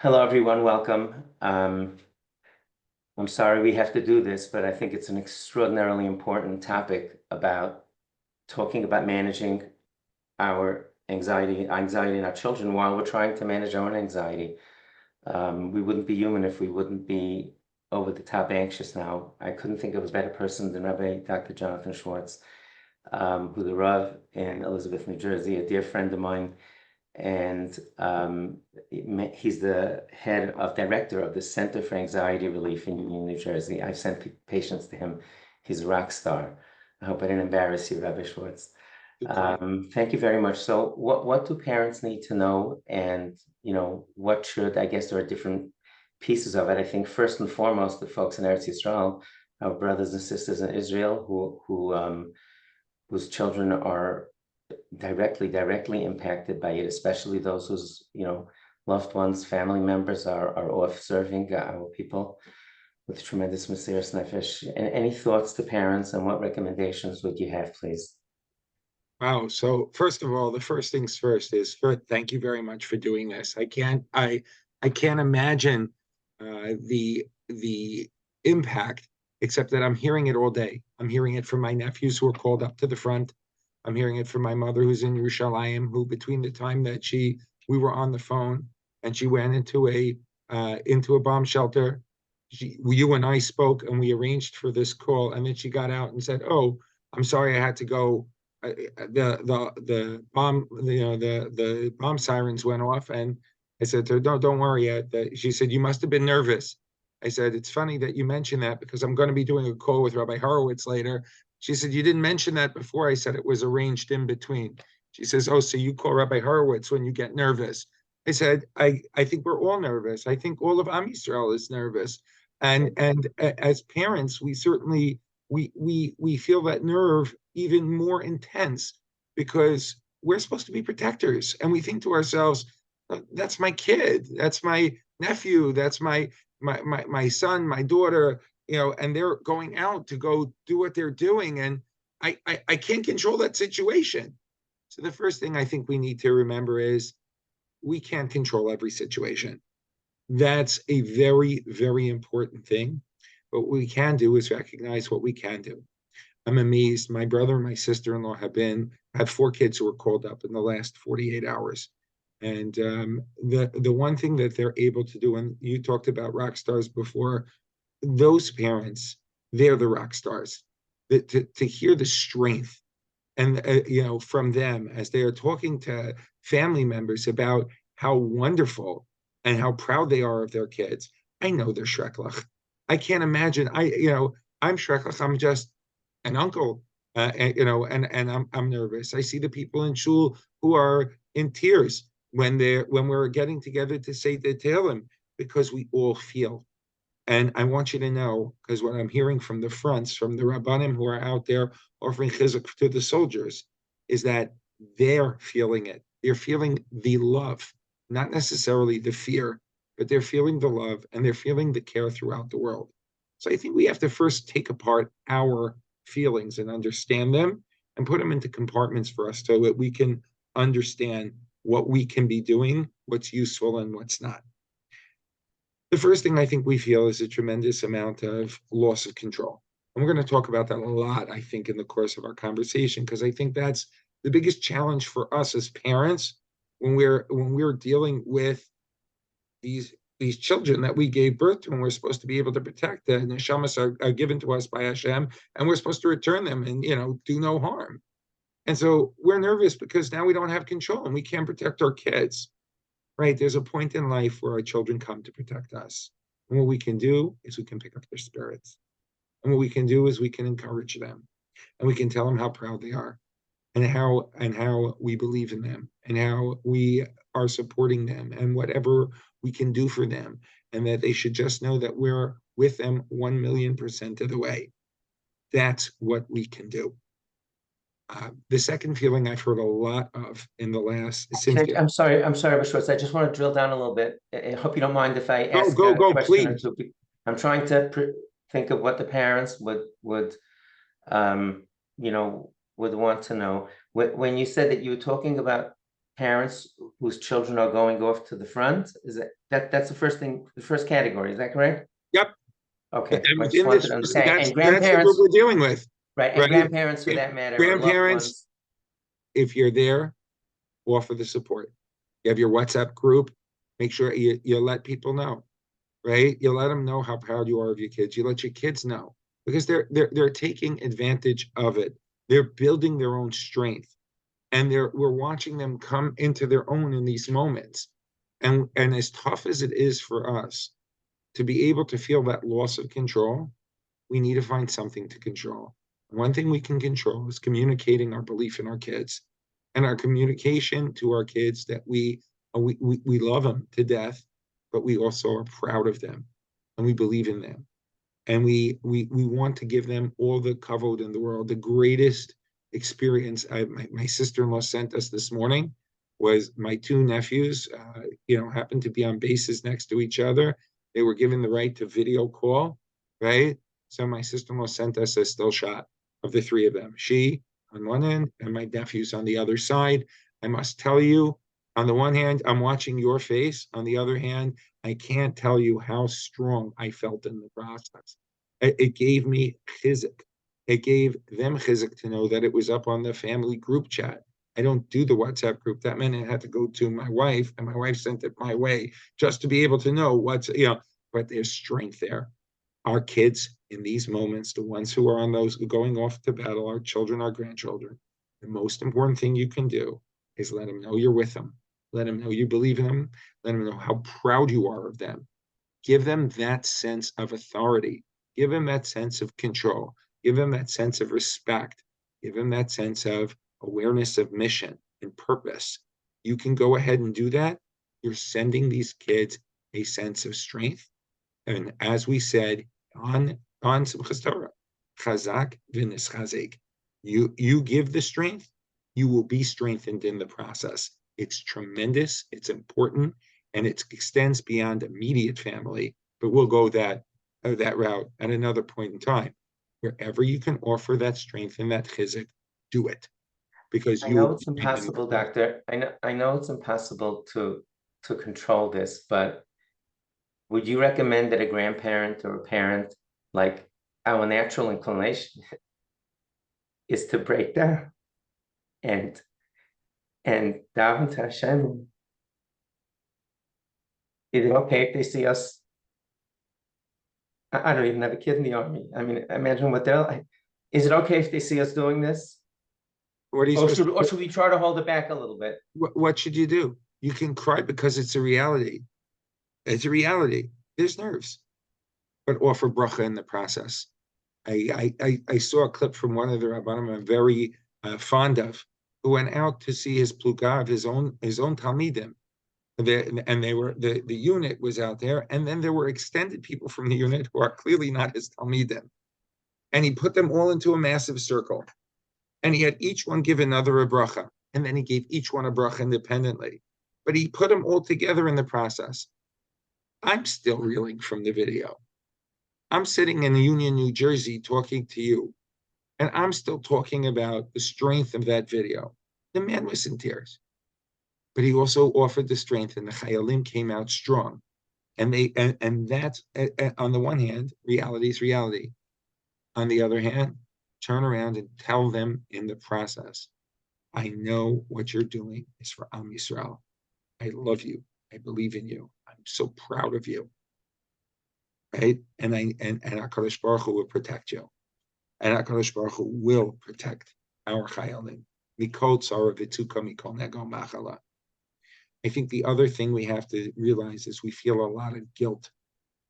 Hello, everyone. Welcome. I'm sorry we have to do this, but I think it's an extraordinarily important topic about talking about managing our anxiety in our children while we're trying to manage our own anxiety. We wouldn't be human if we wouldn't be over the top anxious now. I couldn't think of a better person than Rabbi Dr. Jonathan Schwartz, who's the Rav in Elizabeth, New Jersey, a dear friend of mine, and he's the head of director of the Center for Anxiety Relief in Union, New Jersey. I've sent patients to him. He's a rock star. I hope I didn't embarrass you, Rabbi Schwartz. Thank you very much. So what do parents need to know? And, what should, I guess there are different pieces of it. I think first and foremost, the folks in Eretz Yisrael, our brothers and sisters in Israel whose children are directly impacted by it, especially those whose, loved ones, family members are off serving our people with tremendous Mesiras Nefesh. And any thoughts to parents and what recommendations would you have, please? Wow. So first of all, the first things first is thank you very much for doing this. I can't imagine the impact, except that I'm hearing it all day. I'm hearing it from my nephews who are called up to the front. I'm hearing it from my mother who's in Yerushalayim, who between the time that we were on the phone and she went into a bomb shelter, you and I spoke and we arranged for this call, and then she got out and said, "Oh, I'm sorry, I had to go. The bomb, the bomb sirens went off," and I said to her, "Don't worry." She said, "You must have been nervous." I said, "It's funny that you mentioned that because I'm going to be doing a call with Rabbi Horowitz later." She said, "You didn't mention that before." I said, "It was arranged in between." She says, "Oh, so you call Rabbi Horowitz when you get nervous?" I said, I think we're all nervous. I think all of Am Yisrael is nervous. And as parents, we certainly we feel that nerve even more intense because we're supposed to be protectors, and we think to ourselves, that's my kid, that's my nephew, that's my son, my daughter, and they're going out to go do what they're doing, and I can't control that situation. So the first thing I think we need to remember is we can't control every situation. That's a very, very important thing. But what we can do is recognize what we can do. I'm amazed. My brother and my sister-in-law have four kids who were called up in the last 48 hours. And the one thing that they're able to do, and you talked about rock stars before, those parents, they're the rock stars. To hear the strength and from them as they are talking to family members about how wonderful and how proud they are of their kids. I know they're shreklach. I can't imagine. I'm shreklach. I'm just an uncle, and I'm nervous. I see the people in shul who are in tears when we're getting together to say the Tehillim because we all feel. And I want you to know, because what I'm hearing from the fronts, from the Rabbanim who are out there offering chizuk to the soldiers, is that they're feeling it. They're feeling the love, not necessarily the fear, but they're feeling the love and they're feeling the care throughout the world. So I think we have to first take apart our feelings and understand them and put them into compartments for us so that we can understand what we can be doing, what's useful and what's not. The first thing I think we feel is a tremendous amount of loss of control. And we're going to talk about that a lot, I think, in the course of our conversation, because I think that's the biggest challenge for us as parents when we're dealing with these children that we gave birth to, and we're supposed to be able to protect. The neshamas are given to us by Hashem, and we're supposed to return them and do no harm. And so we're nervous because now we don't have control and we can't protect our kids. Right? There's a point in life where our children come to protect us. And what we can do is we can pick up their spirits. And what we can do is we can encourage them. And we can tell them how proud they are and how we believe in them and how we are supporting them and whatever we can do for them. And that they should just know that we're with them 1,000,000% of the way. That's what we can do. The second feeling I've heard a lot of in the last since I'm sorry, Mr. Schwartz. I just want to drill down a little bit. I hope you don't mind if I go ask go a go question or please. two. I'm trying to think of what the parents um, would want to know. When you said that you were talking about parents whose children are going off to the front? Is that's the first thing, the first category, is that correct? Yep. Okay, And I just within wanted this, to understand. And that's the group grandparents, we're dealing with, right, and right? grandparents for that matter, or loved Grandparents, ones. if you're there, offer the support. You have your WhatsApp group, make sure you let people know, right? You let them know how proud you are of your kids. You let your kids know because they're taking advantage of it. They're building their own strength, and we're watching them come into their own in these moments. And as tough as it is for us to be able to feel that loss of control, we need to find something to control. One thing we can control is communicating our belief in our kids and our communication to our kids that we love them to death, but we also are proud of them and we believe in them. And we want to give them all the kavod in the world. The greatest experience my sister-in-law sent us this morning was my two nephews, happened to be on bases next to each other. They were given the right to video call, right? So my sister-in-law sent us a still shot of the three of them. She on one end and my nephews on the other side. I must tell you, on the one hand, I'm watching your face. On the other hand, I can't tell you how strong I felt in the process. It gave me chizik. It gave them chizik to know that it was up on the family group chat. I don't do the WhatsApp group. That meant it had to go to my wife, and my wife sent it my way just to be able to know but there's strength there. Our kids in these moments, the ones who are on those going off to battle, our children, our grandchildren, the most important thing you can do is let them know you're with them. Let them know you believe in them. Let them know how proud you are of them. Give them that sense of authority. Give them that sense of control. Give them that sense of respect. Give them that sense of awareness of mission and purpose. You can go ahead and do that. You're sending these kids a sense of strength. And as we said on Simchas Torah, chazak v'nischazek. You give the strength, you will be strengthened in the process. It's tremendous, it's important, and it extends beyond immediate family. But we'll go that route at another point in time. Wherever you can offer that strength and that chizik, do it, because I you know will it's be strengthened in the impossible, process. doctor. I know it's impossible to control this, but would you recommend that a grandparent or a parent, like our natural inclination is to break down and daven to Hashem? Is it okay if they see us? I don't even have a kid in the army. I mean, imagine what they're like. Is it okay if they see us doing this? What are you Or supposed to should we try to hold it back a little bit? what should you do? You can cry because it's a reality. It's a reality. There's nerves, but offer bracha in the process. I saw a clip from one of the rabbanim I'm very fond of, who went out to see his plugav, his own talmidim. The unit was out there, and then there were extended people from the unit who are clearly not his talmidim. And he put them all into a massive circle, and he had each one give another a bracha, and then he gave each one a bracha independently. But he put them all together in the process. I'm still reeling from the video. I'm sitting in Union, New Jersey, talking to you, and I'm still talking about the strength of that video. The man was in tears, but he also offered the strength, and the Chayalim came out strong. And that's on the one hand, reality is reality. On the other hand, turn around and tell them in the process, I know what you're doing is for Am Yisrael. I love you. I believe in you. I'm so proud of you. Right? And HaKadosh Baruch Hu will protect you. And HaKadosh Baruch Hu will protect our Chayalim. Mikol tzara v'tzuka mikol nego machala. I think the other thing we have to realize is we feel a lot of guilt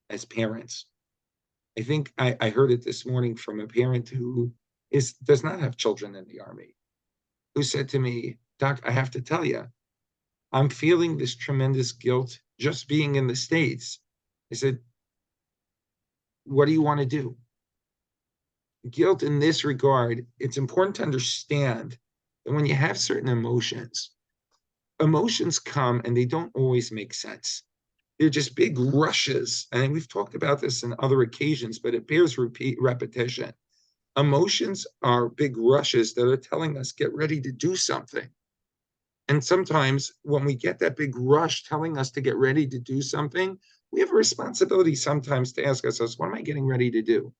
as parents. I think I heard it this morning from a parent who does not have children in the army, who said to me, Doc, I have to tell you, I'm feeling this tremendous guilt just being in the States. I said, what do you want to do? Guilt in this regard, it's important to understand that when you have certain emotions come and they don't always make sense. They're just big rushes. And we've talked about this in other occasions, but it bears repetition. Emotions are big rushes that are telling us, get ready to do something. And sometimes when we get that big rush telling us to get ready to do something, we have a responsibility sometimes to ask ourselves, what am I getting ready to do?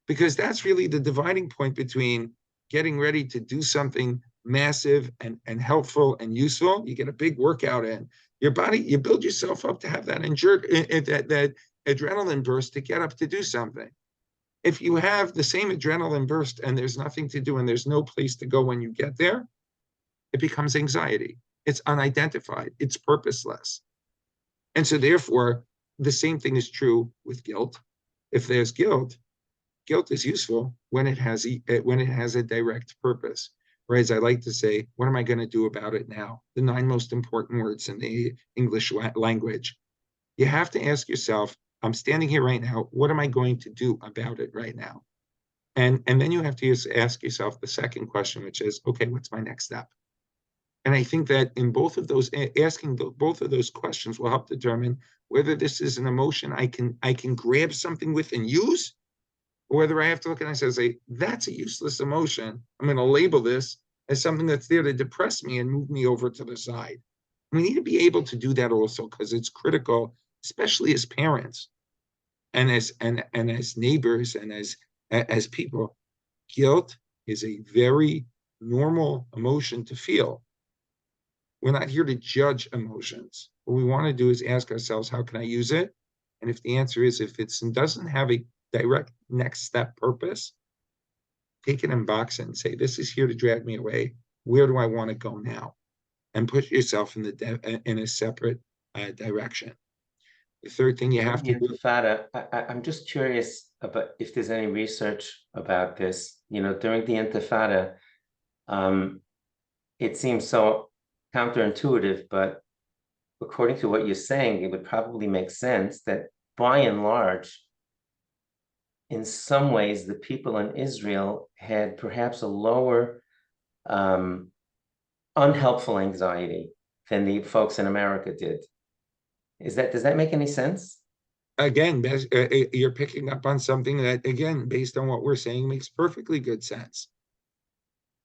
Because that's really the dividing point between getting ready to do something massive and helpful and useful. You get a big workout in your body, you build yourself up to have that that adrenaline burst to get up to do something. If you have the same adrenaline burst and there's nothing to do and there's no place to go when you get there, it becomes anxiety. It's unidentified, it's purposeless. And so therefore, the same thing is true with guilt. If there's guilt, guilt is useful when it has a direct purpose. Or as I like to say, what am I going to do about it now? The 9 most important words in the English language. You have to ask yourself, I'm standing here right now, what am I going to do about it right now? And then you have to ask yourself the second question, which is, okay, what's my next step? And I think that in both of those, asking both of those questions will help determine whether this is an emotion I can grab something with and use, or whether I have to look and I say, that's a useless emotion. I'm going to label this as something that's there to depress me and move me over to the side. We need to be able to do that also because it's critical, especially as parents and as neighbors and as people. Guilt is a very normal emotion to feel. We're not here to judge emotions. What we want to do is ask ourselves, how can I use it? And if the answer is, if it doesn't have a direct next step purpose, take it and box it and say, this is here to drag me away. Where do I want to go now? And put yourself in a separate direction. The third thing you have to do. Intifada, I'm just curious about if there's any research about this. During the Intifada, it seems so counterintuitive, but according to what you're saying, it would probably make sense that by and large, in some ways, the people in Israel had perhaps a lower unhelpful anxiety than the folks in America did. Does that make any sense? Again, you're picking up on something that, again, based on what we're saying, makes perfectly good sense.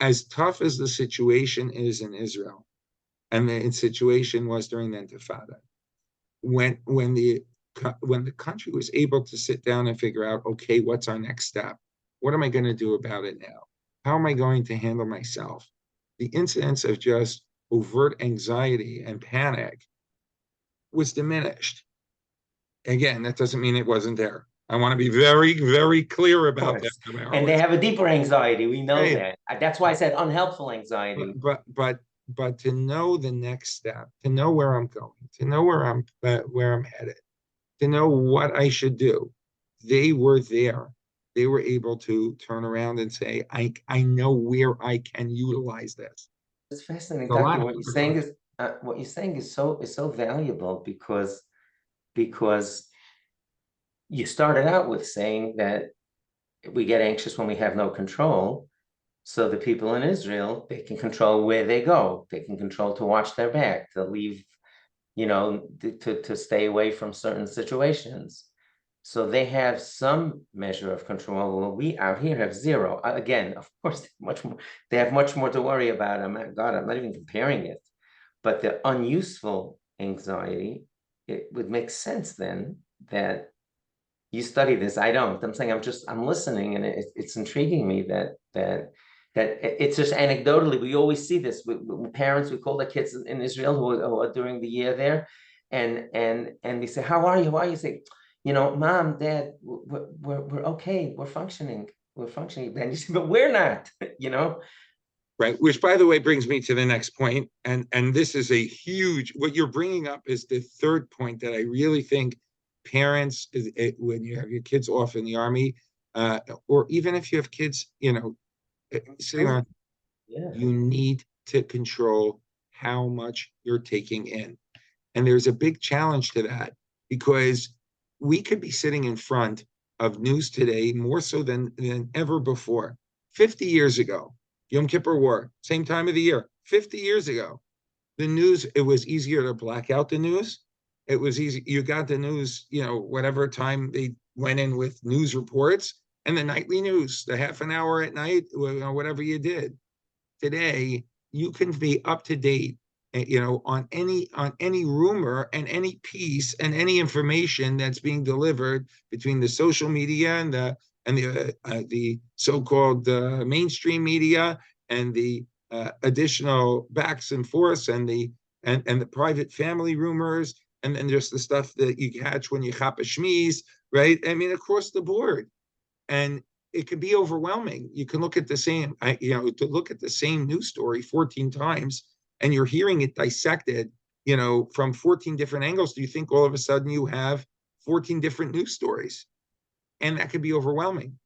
As tough as the situation is in Israel, and the situation was during the Intifada, when the country was able to sit down and figure out, okay, what's our next step? What am I going to do about it now? How am I going to handle myself? The incidence of just overt anxiety and panic was diminished. Again, that doesn't mean it wasn't there. I want to be very, very clear about that. And they have a deeper anxiety. We know right. that. That's why I said unhelpful anxiety. But to know the next step, to know where I'm going, to know where I'm headed, to know what I should do, they were there. They were able to turn around and say, I know where I can utilize this. It's fascinating, Doctor. What you're saying is so valuable because you started out with saying that we get anxious when we have no control. So the people in Israel, they can control where they go. They can control to watch their back, to leave, to stay away from certain situations. So they have some measure of control. Well, we out here have zero. Again, of course, they have much more to worry about. I'm not even comparing it. But the unuseful anxiety, it would make sense then that you study this. I don't. I'm saying I'm listening, and it's intriguing me that it's just anecdotally. We always see this with parents. We call their kids in Israel who are during the year there, and they say, "How are you? How are you?" Say, Mom, Dad, we're okay. We're functioning. We're functioning. And you say, but we're not. Right, which by the way brings me to the next point, and this is a huge. What you're bringing up is the third point that I really think parents, when you have your kids off in the army, or even if you have kids, sitting on, you need to control how much you're taking in, and there's a big challenge to that because we could be sitting in front of news today more so than ever before. 50 years ago. Yom Kippur War, same time of the year, 50 years ago. The news, it was easier to black out the news. It was easy. You got the news, whatever time they went in with news reports and the nightly news, the half an hour at night, whatever you did. Today, you can be up to date, on any rumor and any piece and any information that's being delivered between the social media and the so-called mainstream media and the additional backs and forths and the private family rumors and then just the stuff that you catch when you chop a shmiz, right? I mean, across the board, and it can be overwhelming. You can look at the same, to look at the same news story 14 times, and you're hearing it dissected, from 14 different angles. Do you think all of a sudden you have 14 different news stories? And that could be overwhelming.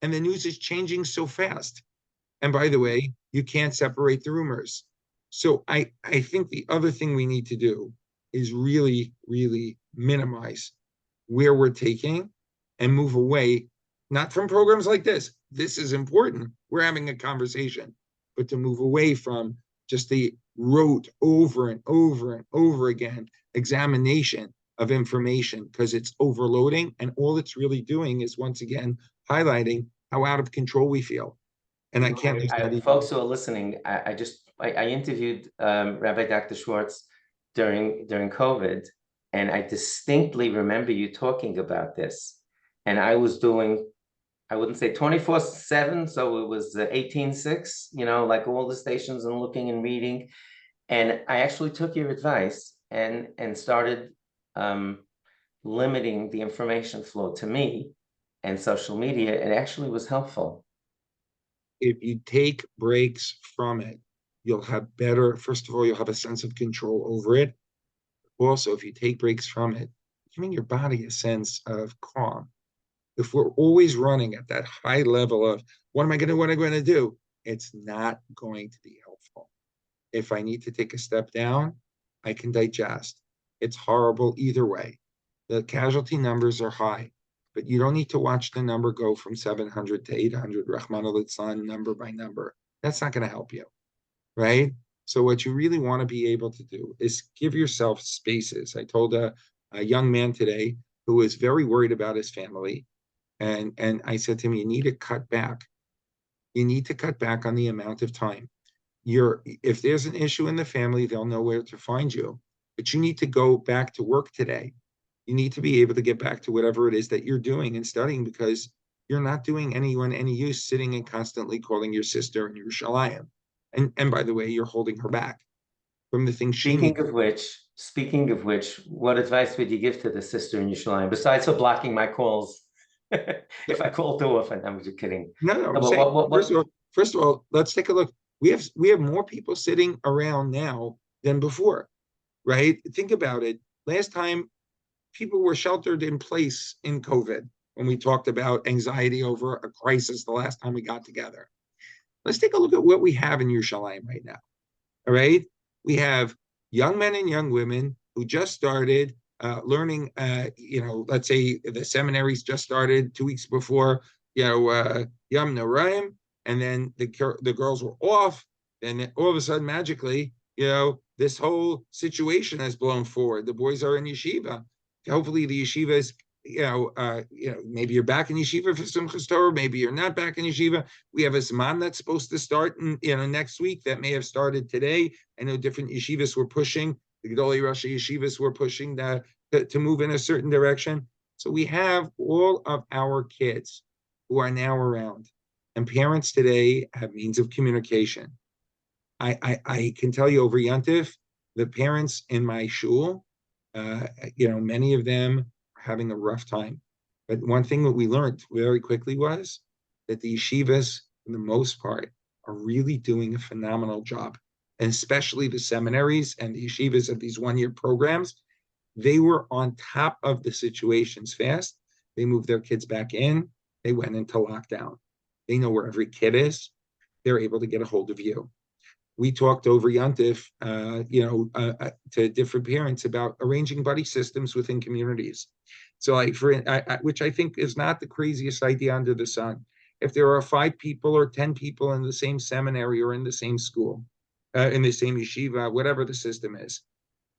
And the news is changing so fast. And by the way, you can't separate the rumors. So I think the other thing we need to do is really, really minimize where we're taking and move away, not from programs like this. This is important. We're having a conversation, but to move away from just the rote over and over and over again examination of information, because it's overloading, and all it's really doing is once again highlighting how out of control we feel. And I can't lose that either. Folks who are listening, I interviewed Rabbi Dr. Schwartz during COVID, and I distinctly remember you talking about this. And I was doing, I wouldn't say 24/7, so it was 18/6, like all the stations and looking and reading. And I actually took your advice and started limiting the information flow to me and social media. It actually was helpful. If you take breaks from it, you'll have better, first of all, you'll have a sense of control over it. Also, if you take breaks from it, giving your body a sense of calm. If we're always running at that high level of what am I going to, what am I going to do? It's not going to be helpful. If I need to take a step down, I can digest. It's horrible either way. The casualty numbers are high, but you don't need to watch the number go from 700 to 800, Rahman al-Litzlan, number by number. That's not going to help you, right? So what you really want to be able to do is give yourself spaces. I told a young man today who was very worried about his family, and I said to him, you need to cut back. You need to cut back on the amount of time. If there's an issue in the family, they'll know where to find you. But you need to go back to work today. You need to be able to get back to whatever it is that you're doing and studying, because you're not doing anyone any use sitting and constantly calling your sister in Yerushalayim. And by the way, you're holding her back from the things she needs. Speaking of which, what advice would you give to the sister in Yerushalayim besides for blocking my calls? If I call too often, I'm just kidding. No, I'm saying, first of all, let's take a look. We have more people sitting around now than before, right? Think about it. Last time, people were sheltered in place in COVID when we talked about anxiety over a crisis the last time we got together. Let's take a look at what we have in Yerushalayim right now. All right, we have young men and young women who just started learning. Let's say the seminaries just started 2 weeks before, Yom Noraim, and then the girls were off, and all of a sudden, magically, this whole situation has blown forward. The boys are in yeshiva. Hopefully, the yeshiva is, maybe you're back in yeshiva for Simchas Torah, maybe you're not back in yeshiva. We have a Zman that's supposed to start next week that may have started today. I know different yeshivas were pushing, the Gedolei Rosh yeshivas were pushing to move in a certain direction. So we have all of our kids who are now around, and parents today have means of communication. I can tell you over Yontif, the parents in my shul, many of them are having a rough time. But one thing that we learned very quickly was that the yeshivas, for the most part, are really doing a phenomenal job. And especially the seminaries and the yeshivas of these one-year programs, they were on top of the situations fast. They moved their kids back in. They went into lockdown. They know where every kid is. They're able to get a hold of you. We talked over Yontif, to different parents about arranging buddy systems within communities. So, which I think is not the craziest idea under the sun. If there are 5 people or 10 people in the same seminary or in the same school, in the same yeshiva, whatever the system is,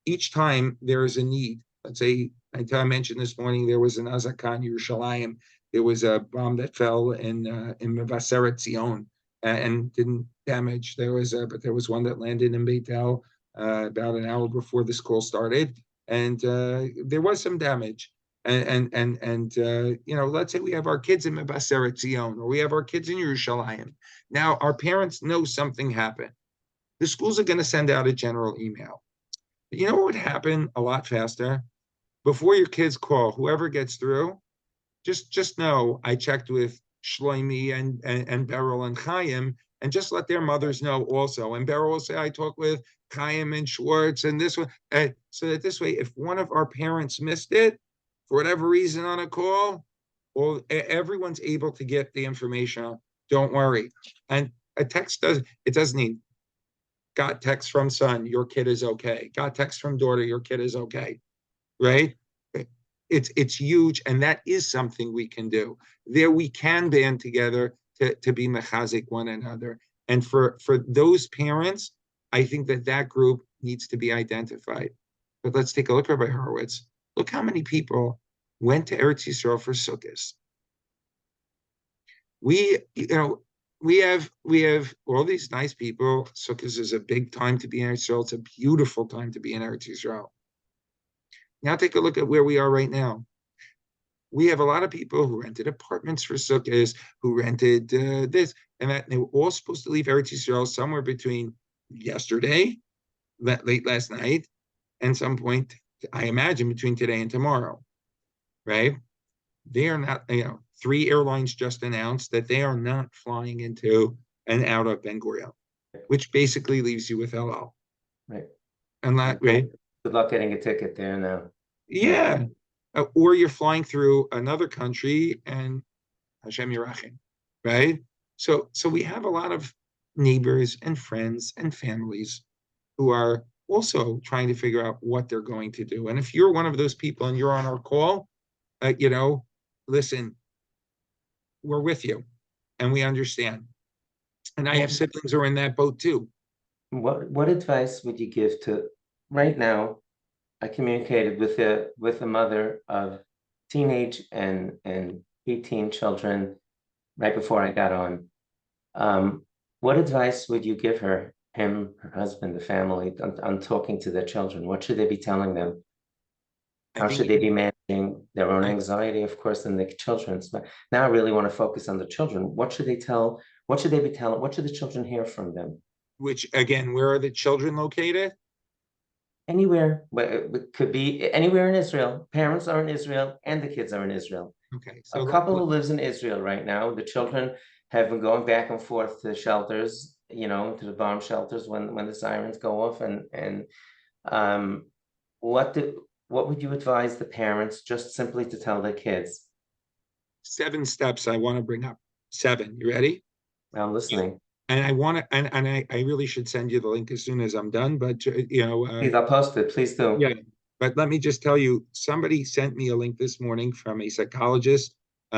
each time there is a need. Let's say, I mentioned this morning, there was an Azaka in Yerushalayim. There was a bomb that fell in Mevaseret Zion. and didn't damage. But there was one that landed in Beitel about an hour before the school started, and there was some damage. Let's say we have our kids in Mebaseret Zion, or we have our kids in Yerushalayim. Now our parents know something happened. The schools are going to send out a general email. But you know what would happen a lot faster? Before your kids call, whoever gets through, just know I checked with Shloimi and Beryl and Chaim, and just let their mothers know also. And Beryl will say, I talked with Chaim and Schwartz and this one. So that this way, if one of our parents missed it, for whatever reason on a call, everyone's able to get the information. Don't worry. And a text doesn't need, got text from son, your kid is okay. Got text from daughter, your kid is okay. Right? It's huge, and that is something we can do. There we can band together to be mechazik one another. And for those parents, I think that group needs to be identified. But let's take a look, Rabbi Horowitz. Look how many people went to Eretz Yisrael for Sukkot. We have all these nice people. Sukkot is a big time to be in Eretz Yisrael. It's a beautiful time to be in Eretz Yisrael. Now take a look at where we are right now. We have a lot of people who rented apartments for Sukkot, who rented this and that. And they were all supposed to leave Eretz Yisrael somewhere between yesterday, late last night, and some point, I imagine, between today and tomorrow, right? They are not, 3 airlines just announced that they are not flying into and out of Ben Gurion, which basically leaves you with El Al. Right. And that, right? Good luck getting a ticket there now. Yeah. Or you're flying through another country and Hashem Yerachim, right? So we have a lot of neighbors and friends and families who are also trying to figure out what they're going to do. And if you're one of those people and you're on our call, listen, we're with you and we understand. And I have siblings who are in that boat too. What advice would you give to, right now, I communicated with a mother of teenage and preteen children right before I got on. What advice would you give her, him, her husband, the family, on talking to their children? What should they be telling them? How should they be managing their own anxiety, of course, and the children's? But now I really want to focus on the children. What should they tell? What should they be telling? What should the children hear from them? Which, again, where are the children located? Anywhere, but it could be anywhere in Israel. Parents are in Israel and the kids are in Israel. Okay, so a couple who lives in Israel right now. The children have been going back and forth to shelters, to the bomb shelters when the sirens go off. And what would you advise the parents just simply to tell their kids? 7 steps I want to bring up. 7. You ready? I'm listening. And I want to, and I really should send you the link as soon as I'm done, but please, I'll post it. Please do. Yeah, but let me just tell you, somebody sent me a link this morning from a psychologist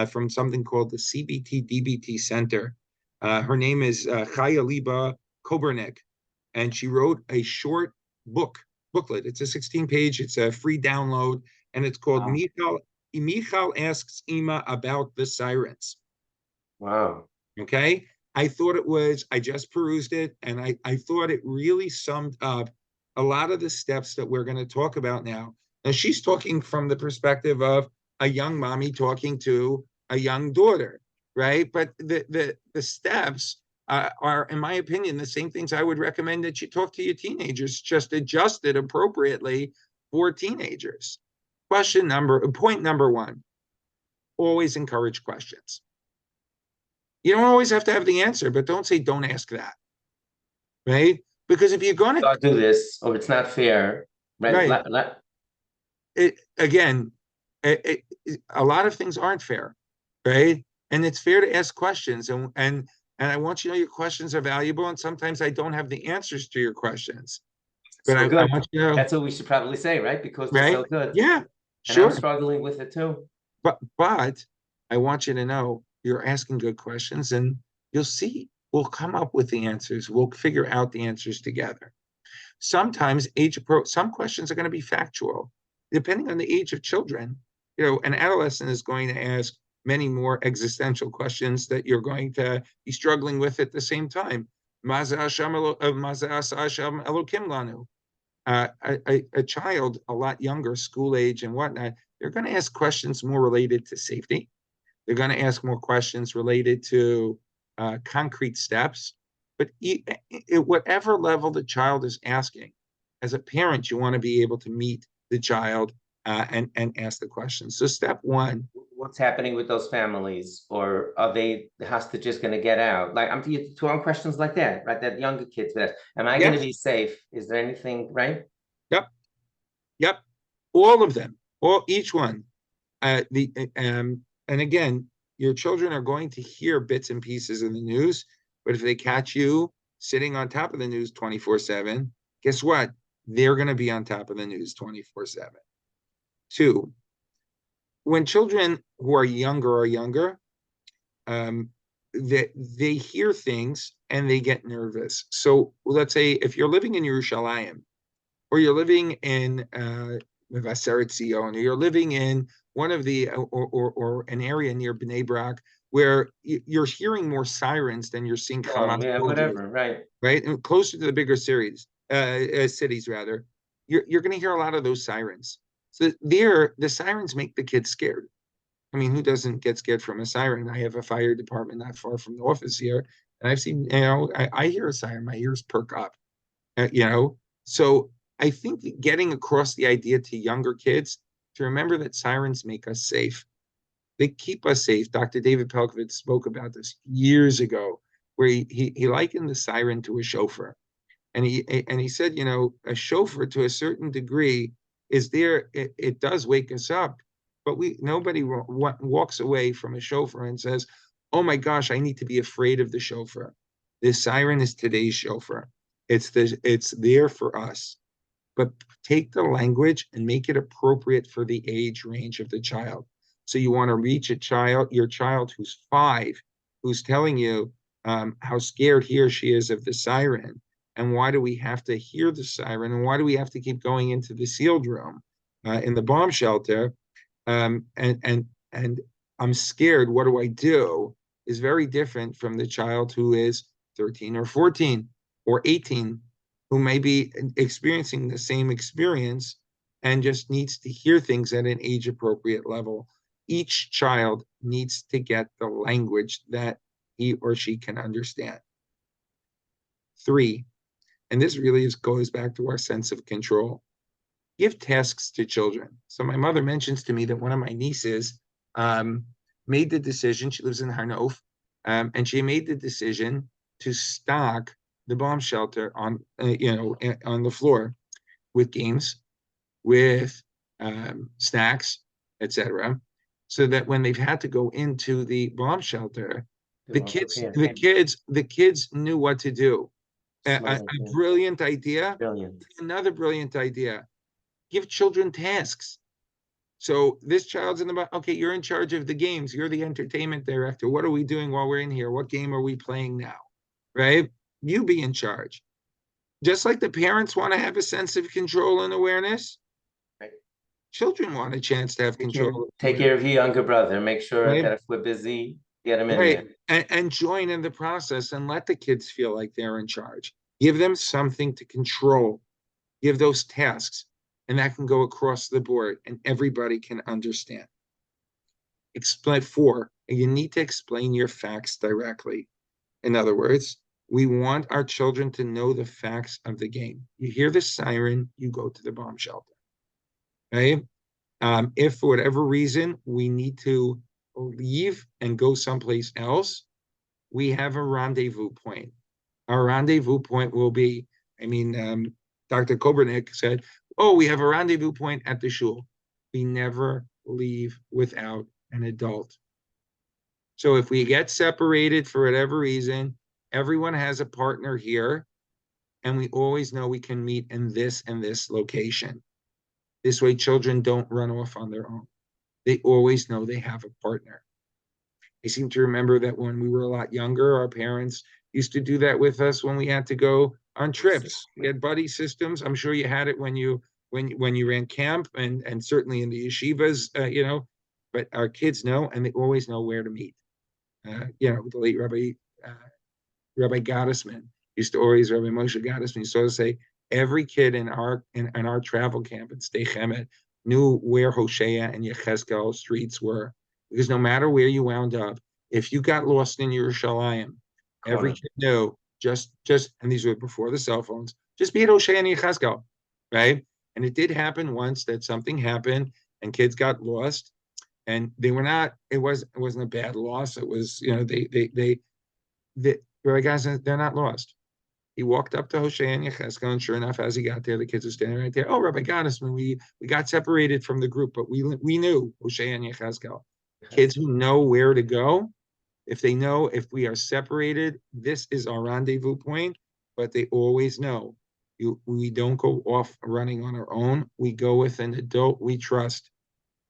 from something called the CBT DBT Center. Her name is Chaya Liba Kobernik, and she wrote a short booklet. It's a 16-page. It's a free download, and it's called Michal Asks Ima About the Sirens. Wow. Okay. I just perused it, and I thought it really summed up a lot of the steps that we're going to talk about now. And she's talking from the perspective of a young mommy talking to a young daughter, right? But the steps are, in my opinion, the same things I would recommend that you talk to your teenagers, just adjusted appropriately for teenagers. Point number 1, always encourage questions. You don't always have to have the answer, but don't say, don't ask that, right? Because if you're going to do this, or it's not fair, right? A lot of things aren't fair, right? And it's fair to ask questions, and I want you to know your questions are valuable, and sometimes I don't have the answers to your questions. But I want you to know. That's what we should probably say, right? Because they're so good. Yeah, sure. And I'm struggling with it too. But I want you to know you're asking good questions, and you'll see we'll come up with the answers. We'll figure out the answers together. Sometimes some questions are going to be factual, depending on the age of children. An adolescent is going to ask, many more existential questions that you're going to be struggling with at the same time. A child a lot younger, school age and whatnot, they're going to ask questions more related to safety. They're going to ask more questions related to concrete steps. But at whatever level the child is asking, as a parent, you want to be able to meet the child and ask the questions. So step one. What's happening with those families, or are they the hostages going to get out? Like, I'm throwing questions like that, right? That younger kids, that am I going to Yes. be safe? Is there anything, right? Yep. Yep. All of them. Each one. And again, your children are going to hear bits and pieces of the news, but if they catch you sitting on top of the news 24/7, guess what? They're going to be on top of the news 24/7. Two, when children who are younger, they hear things and they get nervous. So let's say if you're living in Yerushalayim, or you're living in Mevaseret Zion, or you're living in one of the or an area near Bnei Brak where you're hearing more sirens than you're seeing Oh, Hamas yeah, soldiers, whatever, right? right? And closer to the bigger cities rather, you're going to hear a lot of those sirens. So there, the sirens make the kids scared. I mean, who doesn't get scared from a siren? I have a fire department not far from the office here, and I've seen, I hear a siren, my ears perk up, So I think getting across the idea to younger kids to remember that sirens make us safe. They keep us safe. Dr. David Pelkovitz spoke about this years ago, where he likened the siren to a chauffeur. And he said, a chauffeur to a certain degree is there. It does wake us up, but nobody walks away from a chauffeur and says, "Oh my gosh, I need to be afraid of the chauffeur." This siren is today's chauffeur. It's there for us, but take the language and make it appropriate for the age range of the child. So you want to reach your child who's 5, who's telling you how scared he or she is of the siren. And why do we have to hear the siren? And why do we have to keep going into the sealed room in the bomb shelter? And I'm scared. What do I do? Is very different from the child who is 13 or 14 or 18, who may be experiencing the same experience and just needs to hear things at an age appropriate level. Each child needs to get the language that he or she can understand. 3, and this really goes back to our sense of control. Give tasks to children. So my mother mentions to me that one of my nieces made the decision, she lives in Harnof, and she made the decision to stock the bomb shelter on the floor with games, with snacks, etc., so that when they've had to go into the bomb shelter, the kids knew what to do. A brilliant idea. Brilliant. Another brilliant idea. Give children tasks. So this child's in the, okay, you're in charge of the games. You're the entertainment director. What are we doing while we're in here? What game are we playing now? Right? You be in charge. Just like the parents want to have a sense of control and awareness, right. Children want a chance to have control. Take care of your younger brother. Make sure right? that if we're busy, get him in right. there. And join in the process and let the kids feel like they're in charge. Give them something to control. Give those tasks. And that can go across the board and everybody can understand. 4, you need to explain your facts directly. In other words, we want our children to know the facts of the game. You hear the siren, you go to the bomb shelter. Right? If for whatever reason we need to leave and go someplace else, we have a rendezvous point. Our rendezvous point will be, Dr. Kobernick said, we have a rendezvous point at the shul. We never leave without an adult. So if we get separated for whatever reason, everyone has a partner here, and we always know we can meet in this and this location. This way, children don't run off on their own. They always know they have a partner. I seem to remember that when we were a lot younger, our parents used to do that with us when we had to go on trips. We had buddy systems. I'm sure you had it when you ran camp and certainly in the yeshivas, but our kids know, and they always know where to meet. The late Rabbi Gottesman used to always, Rabbi Moshe Gottesman used to always say, every kid in our travel camp in Sdei Chemet knew where Hosea and Yechezkel streets were, because no matter where you wound up, if you got lost in Yerushalayim, every Corner. kid knew and these were before the cell phones, just be at Hosea and Yechezkel, right? And it did happen once that something happened and kids got lost, and they were not. It wasn't a bad loss. It was, the Rabbi guys, they're not lost. He walked up to Hosea and Yechezkel, and sure enough, as he got there, the kids were standing right there. Oh, Rabbi Goddess, when we got separated from the group, but we knew Hosea and Yechezkel. Kids who know where to go, if we are separated, this is our rendezvous point, but they always know. We don't go off running on our own. We go with an adult we trust,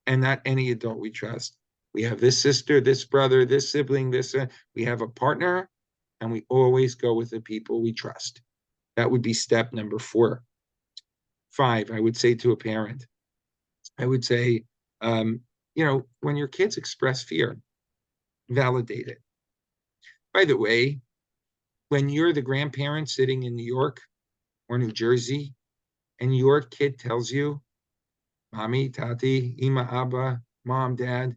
and not any adult we trust. We have this sister, this brother, this sibling, we have a partner, and we always go with the people we trust. That would be step number 4. 5, I would say to a parent, I would say, when your kids express fear, validate it. By the way, when you're the grandparent sitting in New York or New Jersey, and your kid tells you, Mommy, Tati, Ima, Abba, Mom, Dad,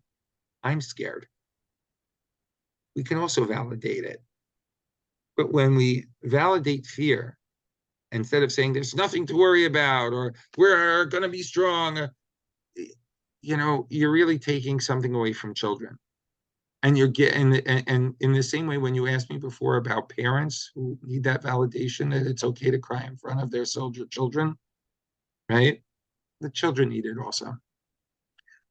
I'm scared, we can also validate it. But when we validate fear, instead of saying there's nothing to worry about, or we're going to be strong, you're really taking something away from children. And you're getting, and in the same way, when you asked me before about parents who need that validation, that it's okay to cry in front of their children, right? The children need it also.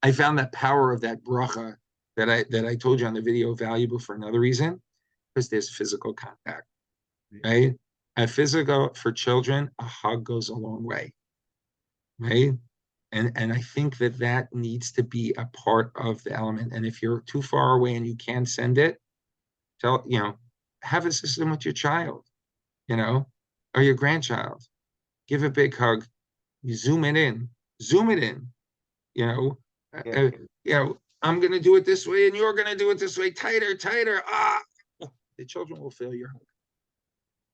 I found that power of that bracha that I told you on the video valuable for another reason, because there's physical contact, right? And physical, for children, a hug goes a long way, right? And I think that needs to be a part of the element. And if you're too far away and you can't send it, have a system with your child, or your grandchild. Give a big hug. You zoom it in. I'm going to do it this way and you're going to do it this way. Tighter. The children will feel your hug.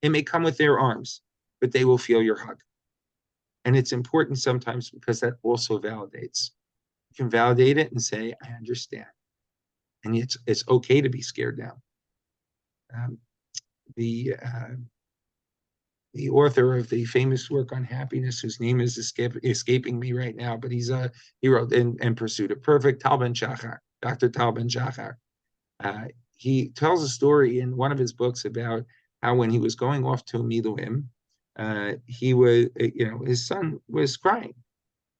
It may come with their arms, but they will feel your hug. And it's important sometimes because that also validates. You can validate it and say, I understand. And it's okay to be scared now. The author of the famous work on happiness, whose name is escaping me right now, but he wrote in Pursuit of Perfect, Tal Ben Shachar, Dr. Tal Ben Shachar. He tells a story in one of his books about how when he was going off to Miluim, he was, his son was crying.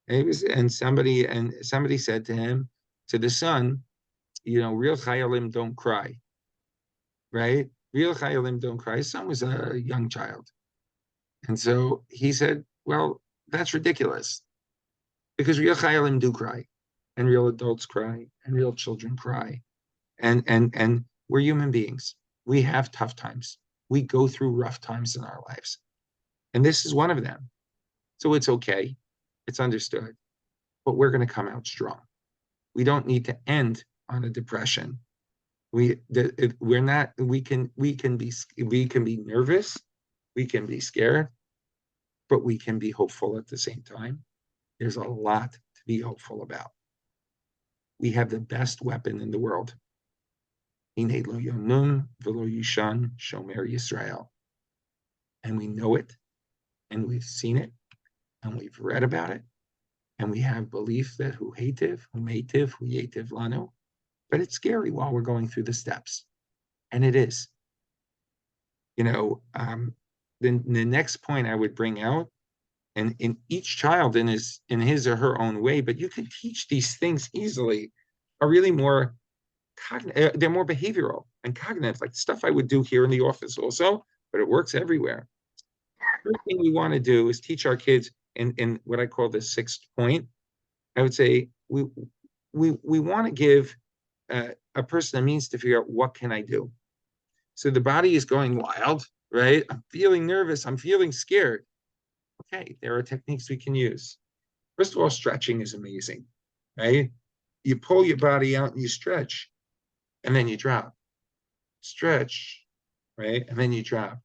And somebody said to him, to the son, real chayalim don't cry, right? Real chayalim don't cry. His son was a young child. And so he said, well, that's ridiculous, because real chayalim do cry, and real adults cry, and real children cry. And we're human beings. We have tough times. We go through rough times in our lives. And this is one of them. So it's okay. It's understood. But we're going to come out strong. We don't need to end on a depression. We can be nervous, we can be scared, but we can be hopeful at the same time. There's a lot to be hopeful about. We have the best weapon in the world. Hinei lo yonum v'lo yishan shomer Yisrael. And we know it, and we've seen it, and we've read about it, and we have belief that hu heitiv, hu meitiv, hu yetiv lanu. But it's scary while we're going through the steps. And it is. The next point I would bring out, and in each child in his or her own way, but you can teach these things easily, are really more they're more behavioral and cognitive, like stuff I would do here in the office also, but it works everywhere. First thing we want to do is teach our kids in what I call the 6th point. I would say we want to give a person a means to figure out, what can I do? So the body is going wild, right? I'm feeling nervous. I'm feeling scared. Okay, there are techniques we can use. First of all, stretching is amazing, right? you pull your body out and you stretch, and then you drop. Stretch, right? And then you drop.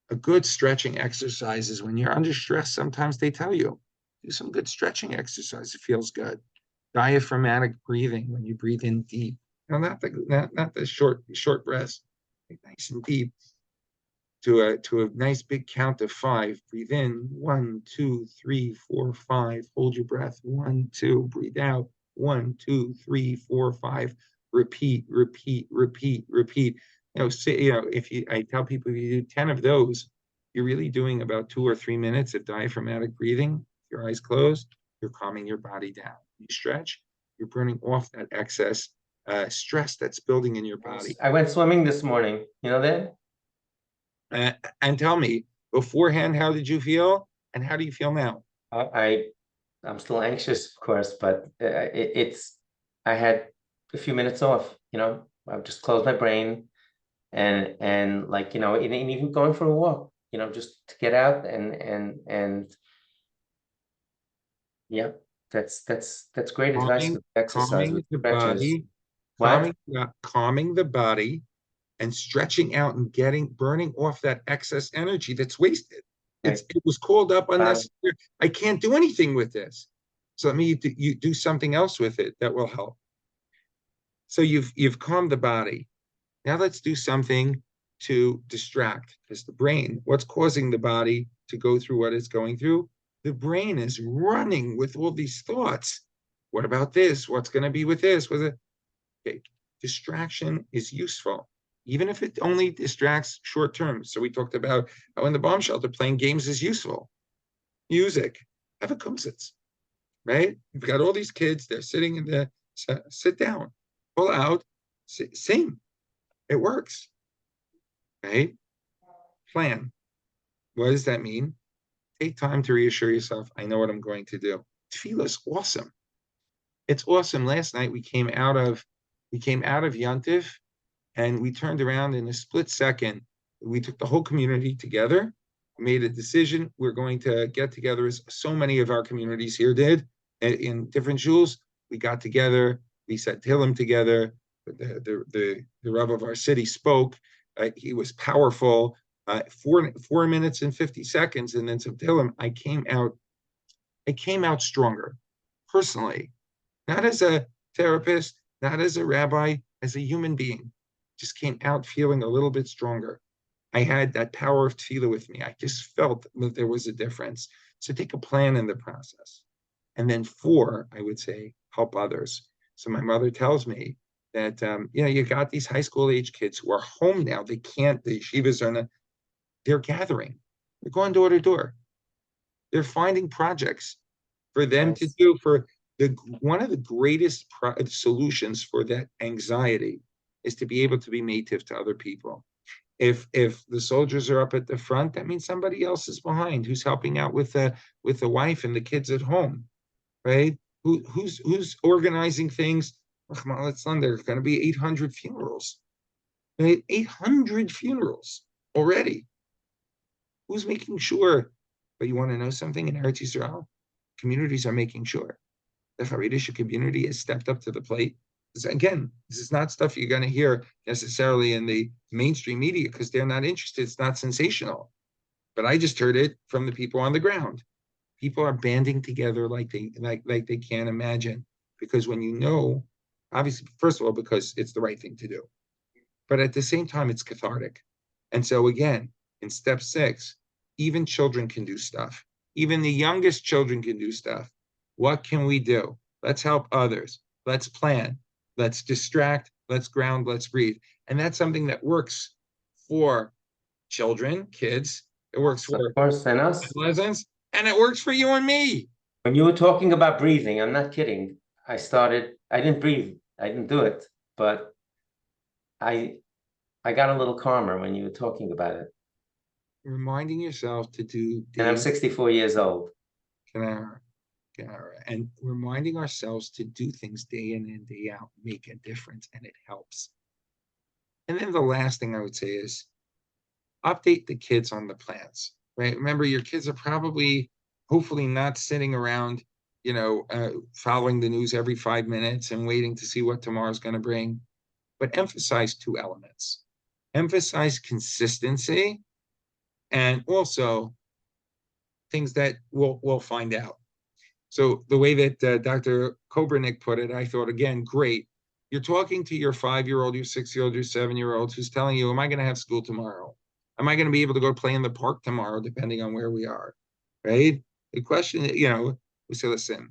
A good stretching exercise is when you're under stress. Sometimes they tell you, do some good stretching exercise. It feels good. Diaphragmatic breathing, when you breathe in deep. Now, not the short breaths, nice and deep. To a nice big count of 5. Breathe in 1, 2, 3, 4, 5. Hold your breath 1, 2. Breathe out 1, 2, 3, 4, 5. Repeat, repeat, repeat, repeat. I tell people, if you do 10 of those, you're really doing about 2 or 3 minutes of diaphragmatic breathing. Your eyes closed, you're calming your body down. You stretch, you're burning off that excess stress that's building in your body. I went swimming this morning. You know that? And tell me, beforehand, how did you feel? And how do you feel now? I'm still anxious, of course, but I had a few minutes off. I just closed my brain and like and even going for a walk. Just to get out and yeah, that's great advice Calming, with exercise, calming with the stretches. body, What? calming the body, and stretching out and burning off that excess energy that's wasted. Right. It was called up Body. unnecessary. I can't do anything with this. So let me you do something else with it that will help. So you've calmed the body. Now let's do something to distract, because the brain, what's causing the body to go through what it's going through? The brain is running with all these thoughts. What about this? What's going to be with this? Okay. Distraction is useful, even if it only distracts short term. So we talked about how in the bomb shelter playing games is useful. Music, have a kumsitz, right? You've got all these kids, they're sitting in the, sit down, pull out, sing. It works, right? Plan. What does that mean? Take time to reassure yourself, I know what I'm going to do. Tefillah is awesome. It's awesome. Last night we came out of Yontif, and we turned around in a split second. We took the whole community together, made a decision. We're going to get together, as so many of our communities here did, in different shuls. We got together. We said Tehillim together. The Rabbi of our city spoke. He was powerful. 4 minutes and 50 seconds, and then some Tehillim. I came out stronger, personally, not as a therapist, not as a rabbi, as a human being. Just came out feeling a little bit stronger. I had that power of tefillah with me. I just felt that there was a difference. So take a plan in the process. And then 4, I would say, help others. So my mother tells me that, you got these high school age kids who are home now. They can't, the yeshivas are not, they're gathering. They're going door to door. They're finding projects for them to do. For one of the greatest solutions for that anxiety is to be able to be native to other people. If the soldiers are up at the front, that means somebody else is behind who's helping out with the wife and the kids at home, right? Who's organizing things? There's going to be 800 funerals, right? 800 funerals already. Who's making sure? But you want to know something? In Eretz Yisrael, communities are making sure. The Haredish community has stepped up to the plate. Again, this is not stuff you're going to hear necessarily in the mainstream media, because they're not interested. It's not sensational. But I just heard it from the people on the ground. People are banding together like they can't imagine. Because when obviously, first of all, because it's the right thing to do. But at the same time, it's cathartic. And so again, in step 6, even children can do stuff. Even the youngest children can do stuff. What can we do? Let's help others. Let's plan. Let's distract. Let's ground. Let's breathe. And that's something that works for children, kids. It works for Of course, and us. adolescents, and it works for you and me. When you were talking about breathing, I'm not kidding. I didn't breathe. I didn't do it, but I got a little calmer when you were talking about it. Reminding yourself to do And I'm 64 years old. And reminding ourselves to do things day in and day out make a difference, and it helps. And then the last thing I would say is update the kids on the plans, right? Remember, your kids are probably, hopefully, not sitting around following the news every 5 minutes and waiting to see what tomorrow's going to bring. But emphasize two elements. Emphasize consistency and also things that we'll find out. So the way that Dr. Kobernick put it, I thought, again, great. You're talking to your 5-year-old, your 6-year-old, your 7-year-old who's telling you, am I going to have school tomorrow? Am I going to be able to go play in the park tomorrow, depending on where we are, right? The question, we say, listen,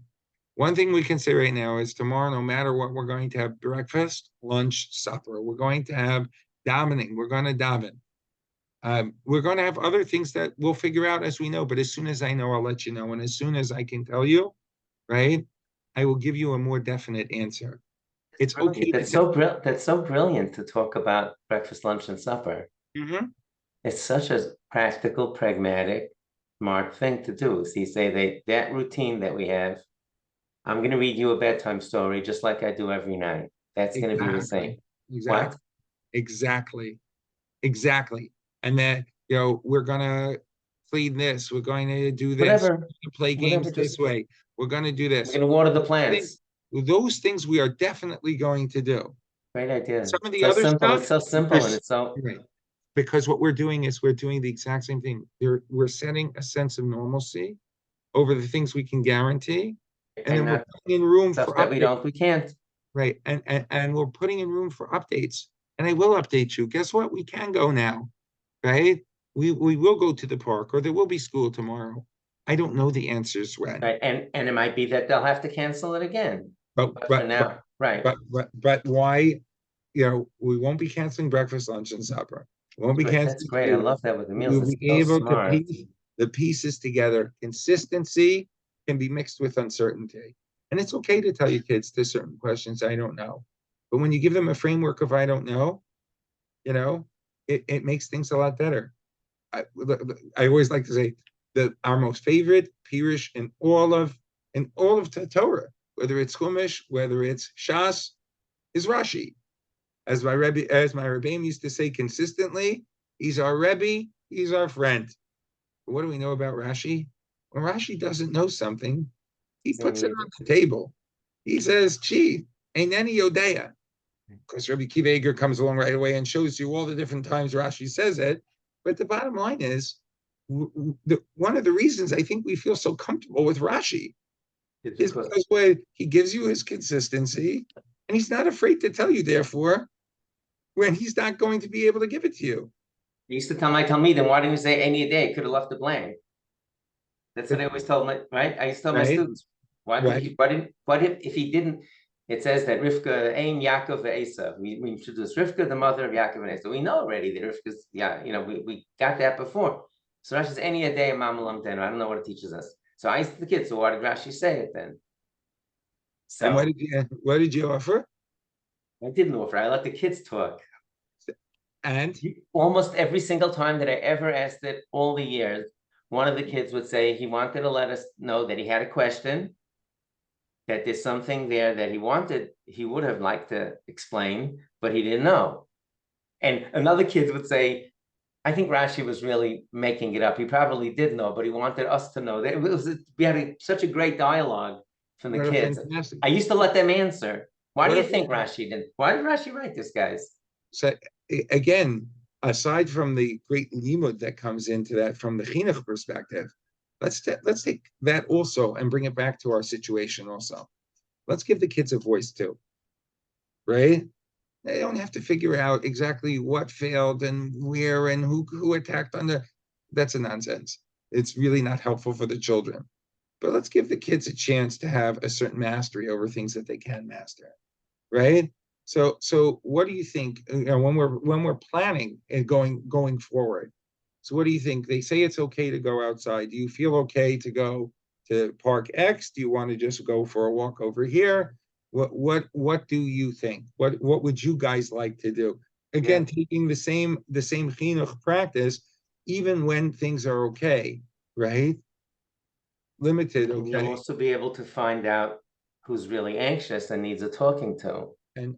one thing we can say right now is tomorrow, no matter what, we're going to have breakfast, lunch, supper. We're going to have davening. We're going to daven. We're going to have other things that we'll figure out as we know. But as soon as I know, I'll let you know. And as soon as I can tell you, right, I will give you a more definite answer. It's okay. That's so brilliant to talk about breakfast, lunch, and supper. Mhm. It's such a practical, pragmatic, smart thing to do. So you say that routine that we have, I'm going to read you a bedtime story just like I do every night. That's going to be the same. What? Exactly. And then, we're going to clean this. We're going to do this. Whatever. Play games this way. We're going to do We're this. going to water the plants. Those things we are definitely going to do. Great idea. Some of the So other simple. stuff, It's so simple and it's so right. Because what we're doing is we're doing the exact same thing. We're setting a sense of normalcy over the things we can guarantee, and then we're putting in room stuff for that updates. we can't. Right, and we're putting in room for updates. And I will update you. Guess what? We can go now, right? We will go to the park, or there will be school tomorrow. I don't know the answers when. Right. And it might be that they'll have to cancel it again. But for now, right. But why, we won't be canceling breakfast, lunch, and supper. We won't be canceling. That's great. I love that with the meals. We'll be able to piece the pieces together. Consistency can be mixed with uncertainty. And it's okay to tell your kids there's certain questions I don't know. But when you give them a framework of I don't know, it makes things a lot better. I always like to say that our most favorite Pirush in all of Torah, whether it's Chumash, whether it's Shas, is Rashi. As my Rabbi used to say consistently, he's our Rebbe, he's our friend. But what do we know about Rashi? When Rashi doesn't know something, he puts it on the table. He says, gee, Eineni Yodea. Of course, Rabbi Kiva Eger comes along right away and shows you all the different times Rashi says it. But the bottom line is, one of the reasons I think we feel so comfortable with Rashi is because when he gives you his consistency, and he's not afraid to tell you, therefore, when he's not going to be able to give it to you. He used to tell my Talmidim, why didn't you say any day? Could have left it blank. That's what I always told right? I used to tell my students, if he didn't, it says that Rivka, Aim, Yaakov, Esav. We introduced Rivka, the mother of Yaakov and Esav. We know already that Rivka's, we got that before. So Rashi's any a day, Mamalam Ten. I don't know what it teaches us. So I asked the kids, so why did Rashi say it then? So and what did you offer? I didn't offer. I let the kids talk. And almost every single time that I ever asked it, all the years, one of the kids would say he wanted to let us know that he had a question, that there's something there that he would have liked to explain, but he didn't know. And another kid would say, I think Rashi was really making it up. He probably did know, but he wanted us to know. That we had such a great dialogue from the kids. I used to let them answer. Why do you think Rashi didn't? Why did Rashi write this, guys? So again, aside from the great limud that comes into that from the chinuch perspective, let's take that also and bring it back to our situation also. Let's give the kids a voice too, right? They don't have to figure out exactly what failed and where and who attacked that's a nonsense. It's really not helpful for the children. But let's give the kids a chance to have a certain mastery over things that they can master, right? So what do you think, when we're planning and going forward? So what do you think? They say it's okay to go outside. Do you feel okay to go to Park X? Do you want to just go for a walk over here? What do you think? What would you guys like to do? Again, taking the same chinuch practice, even when things are okay, right? Limited, okay. You'll also be able to find out who's really anxious and needs a talking to. And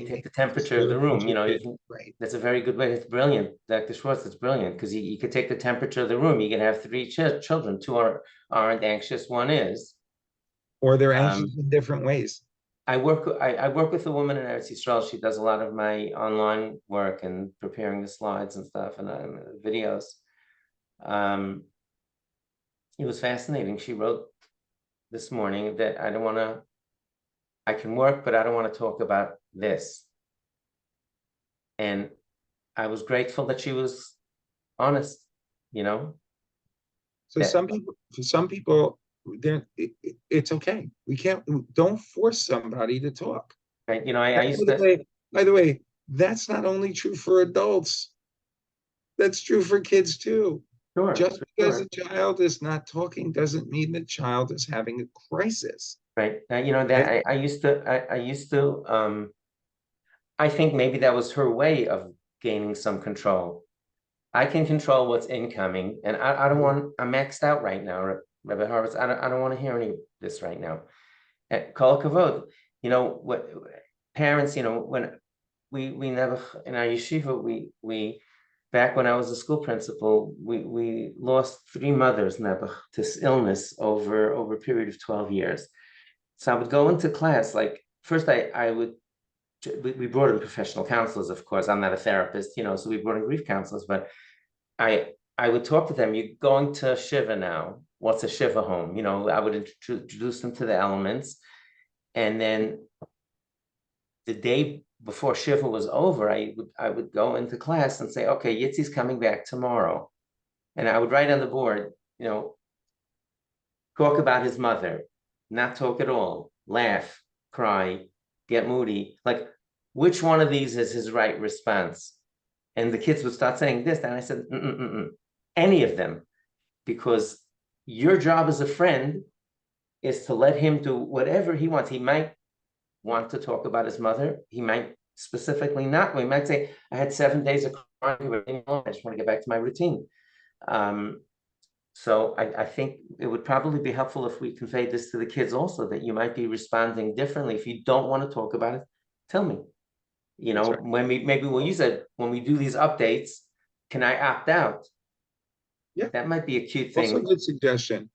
You take the temperature of the room, you know, you can, Right. that's a very good way. It's brilliant. Dr. Schwartz, it's brilliant because you could take the temperature of the room. You can have three children, two aren't anxious, one is. Or they're Um, anxious in different ways. I work with a woman in Eretz Yisrael. She does a lot of my online work and preparing the slides and stuff and videos. It was fascinating. She wrote this morning that I can work, but I don't want to talk about this. And I was grateful that she was honest, you know, So that, for some people, it's okay. Don't force somebody to talk. right, you know, I And used to, by the way, that's not only true for adults, that's true for kids too. sure, Just for because sure, a child is not talking doesn't mean the child is having a crisis. right. You know, Right? that I used to, I think maybe that was her way of gaining some control. I can control what's incoming, and I don't want, I'm maxed out right now, Rabbi Horowitz. I don't want to hear any of this right now. At Kol Kavod, you know, what parents, you know, when we never in our yeshiva, we back when I was a school principal, we lost three mothers never to illness over a period of 12 years. So I would go into class, like first I would we brought in professional counselors, of course. I'm not a therapist, you know, so we brought in grief counselors, but I would talk to them. You're going to Shiva now. What's a Shiva home? You know, I would introduce them to the elements. And then the day before Shiva was over, I would go into class and say, okay, Yitzi's coming back tomorrow. And I would write on the board, you know, talk about his mother, not talk at all, laugh, cry, get moody. Like, which one of these is his right response? And the kids would start saying this, and I said, any of them, because your job as a friend is to let him do whatever he wants. He might want to talk about his mother. He might specifically not. We might say, I had 7 days of crying. I just want to get back to my routine. So I think it would probably be helpful if we conveyed this to the kids also, that you might be responding differently. If you don't want to talk about it, tell me. You know, Sorry. when maybe when you said, when we do these updates, can I opt out? Yeah. That might be a cute Also a thing. good suggestion.